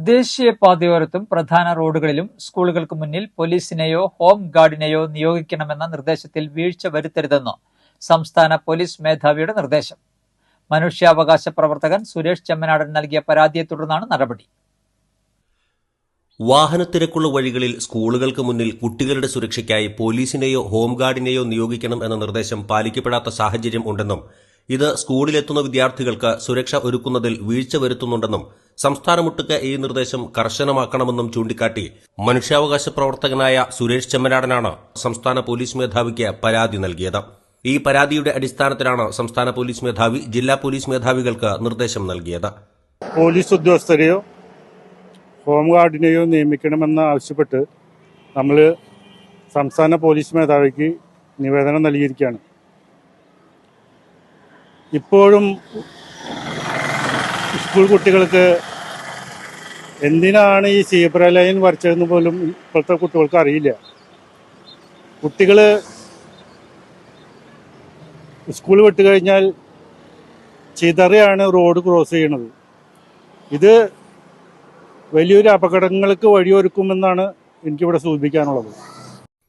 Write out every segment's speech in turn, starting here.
ദേശീയപാതയോരത്തും പ്രധാന റോഡുകളിലും സ്കൂളുകൾക്ക് മുന്നിൽ പോലീസിനെയോ ഹോം ഗാർഡിനെയോ നിയോഗിക്കണമെന്ന നിർദ്ദേശത്തിൽ വീഴ്ച വരുത്തരുതെന്ന് സംസ്ഥാന പോലീസ് മേധാവിയുടെ നിർദ്ദേശം. മനുഷ്യാവകാശ പ്രവർത്തകൻ സുരേഷ് ചെമ്മനാടൻ നൽകിയ പരാതിയെ തുടർന്നാണ് നടപടി. വാഹനത്തിരക്കുള്ള വഴികളിൽ സ്കൂളുകൾക്ക് മുന്നിൽ കുട്ടികളുടെ സുരക്ഷയ്ക്കായി പോലീസിനെയോ ഹോംഗാർഡിനെയോ നിയോഗിക്കണം എന്ന നിർദ്ദേശം പാലിക്കപ്പെടാത്ത സാഹചര്യം ഉണ്ടെന്നും ഇത് സ്കൂളിലെത്തുന്ന വിദ്യാർത്ഥികൾക്ക് സുരക്ഷ ഒരുക്കുന്നതിൽ വീഴ്ച വരുത്തുന്നുണ്ടെന്നും സംസ്ഥാനമൊട്ടുക്ക് ഈ നിർദ്ദേശം കർശനമാക്കണമെന്നും ചൂണ്ടിക്കാട്ടി മനുഷ്യാവകാശ പ്രവർത്തകനായ സുരേഷ് ചെമ്മനാടനാണ് സംസ്ഥാന പോലീസ് മേധാവിക്ക് പരാതി നൽകിയത്. ഈ പരാതിയുടെ അടിസ്ഥാനത്തിലാണ് സംസ്ഥാന പോലീസ് മേധാവി ജില്ലാ പോലീസ് മേധാവികൾക്ക് നിർദ്ദേശം നൽകിയത്. പോലീസ് ഉദ്യോഗസ്ഥരെയോ ഹോംഗാർഡിനെയോ നിയമിക്കണമെന്ന് ആവശ്യപ്പെട്ട് നമ്മൾ സംസ്ഥാന പോലീസ് മേധാവിക്ക് നിവേദനം നൽകിയിരിക്കുകയാണ്. ഇപ്പോഴും സ്കൂൾ കുട്ടികൾക്ക് എന്തിനാണ് ഈ സീബ്ര ലൈൻ വരച്ചതെന്ന് പോലും ഇപ്പോഴത്തെ കുട്ടികൾക്ക് അറിയില്ല. കുട്ടികൾ സ്കൂൾ വിട്ട് കഴിഞ്ഞാൽ ചിതറിയാണ് റോഡ് ക്രോസ് ചെയ്യണത്. ഇത് വലിയൊരു അപകടങ്ങൾക്ക് വഴിയൊരുക്കുമെന്നാണ് എനിക്കിവിടെ സൂചിപ്പിക്കാനുള്ളത്.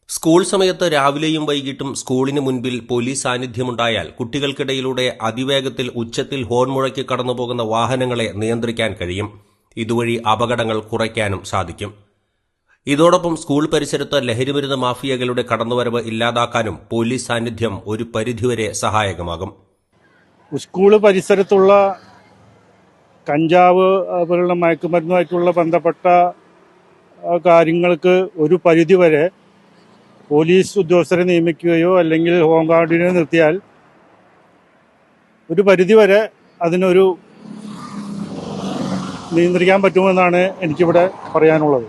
സ്കൂൾ സമയത്ത് രാവിലെയും വൈകിട്ടും സ്കൂളിന് മുൻപിൽ പോലീസ് സാന്നിധ്യമുണ്ടായാൽ കുട്ടികൾക്കിടയിലൂടെ അതിവേഗത്തിൽ ഉച്ചത്തിൽ ഹോൺ മുഴക്കി കടന്നുപോകുന്ന വാഹനങ്ങളെ നിയന്ത്രിക്കാൻ കഴിയും. ഇതുവഴി അപകടങ്ങൾ കുറയ്ക്കാനും സാധിക്കും. ഇതോടൊപ്പം സ്കൂൾ പരിസരത്ത് ലഹരിമരുന്ന് മാഫിയകളുടെ കടന്നുവരവ് ഇല്ലാതാക്കാനും പോലീസ് സാന്നിധ്യം ഒരു പരിധിവരെ സഹായകമാകും. സ്കൂൾ പരിസരത്തുള്ള കഞ്ചാവ് പോലുള്ള മയക്കുമരുന്നുമായിട്ടുള്ള ബന്ധപ്പെട്ട കാര്യങ്ങൾക്ക് ഒരു പരിധിവരെ പോലീസ് ഉദ്യോഗസ്ഥരെ നിയമിക്കുകയോ അല്ലെങ്കിൽ ഹോംഗാർഡിനെ നിർത്തിയാൽ ഒരു പരിധിവരെ അതിനൊരു നിയന്ത്രിക്കാൻ പറ്റുമെന്നാണ് എനിക്കിവിടെ പറയാനുള്ളത്.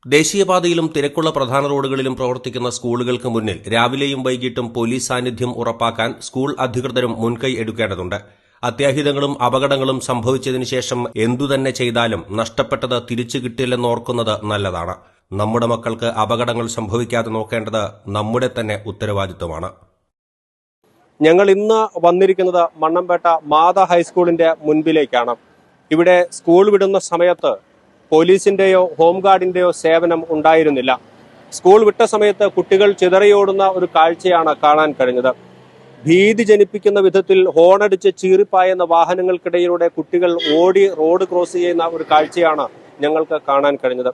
ദേശീയപാതയിലും തിരക്കുള്ള പ്രധാന റോഡുകളിലും പ്രവർത്തിക്കുന്ന സ്കൂളുകൾക്ക് മുന്നിൽ രാവിലെയും വൈകിട്ടും പോലീസ് സാന്നിധ്യം ഉറപ്പാക്കാൻ സ്കൂൾ അധികൃതരും മുൻകൈ എടുക്കേണ്ടതുണ്ട്. അത്യാഹിതങ്ങളും അപകടങ്ങളും സംഭവിച്ചതിനു ശേഷം എന്തുതന്നെ ചെയ്താലും നഷ്ടപ്പെട്ടത് തിരിച്ചു കിട്ടില്ലെന്നോർക്കുന്നത് നല്ലതാണ്. നമ്മുടെ മക്കൾക്ക് അപകടങ്ങൾ സംഭവിക്കാതെ നോക്കേണ്ടത് നമ്മുടെ തന്നെ ഉത്തരവാദിത്വമാണ്. ഞങ്ങൾ ഇന്ന് വന്നിരിക്കുന്നത് മണ്ണമ്പേട്ട മാതാ ഹൈസ്കൂളിന്റെ മുൻപിലേക്കാണ്. ഇവിടെ സ്കൂൾ വിടുന്ന സമയത്ത് പോലീസിന്റെയോ ഹോംഗാർഡിന്റെയോ സേവനം ഉണ്ടായിരുന്നില്ല. സ്കൂൾ വിട്ട സമയത്ത് കുട്ടികൾ ചിതറിയോടുന്ന ഒരു കാഴ്ചയാണ് കാണാൻ കഴിഞ്ഞത്. ഭീതി ജനിപ്പിക്കുന്ന വിധത്തിൽ ഹോണടിച്ച് ചീറിപ്പായുന്ന വാഹനങ്ങൾക്കിടയിലൂടെ കുട്ടികൾ ഓടി റോഡ് ക്രോസ് ചെയ്യുന്ന ഒരു കാഴ്ചയാണ് ഞങ്ങൾക്ക് കാണാൻ കഴിഞ്ഞത്.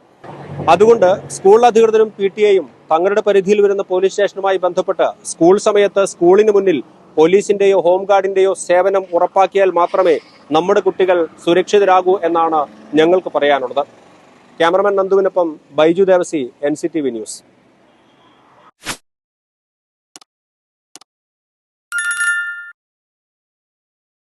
അതുകൊണ്ട് സ്കൂൾ അധികൃതരും PTA-യും തങ്ങളുടെ പരിധിയിൽ വരുന്ന പോലീസ് സ്റ്റേഷനുമായി ബന്ധപ്പെട്ട് സ്കൂൾ സമയത്ത് സ്കൂളിന് മുന്നിൽ പോലീസിന്റെയോ ഹോംഗാർഡിന്റെയോ സേവനം ഉറപ്പാക്കിയാൽ മാത്രമേ നമ്മുടെ കുട്ടികൾ സുരക്ഷിതരാകൂ എന്നാണ് ഞങ്ങൾക്ക് പറയാനുള്ളത്. ക്യാമറമാൻ നന്ദുവിനൊപ്പം ബൈജു ദേവസി, NCTV ന്യൂസ്.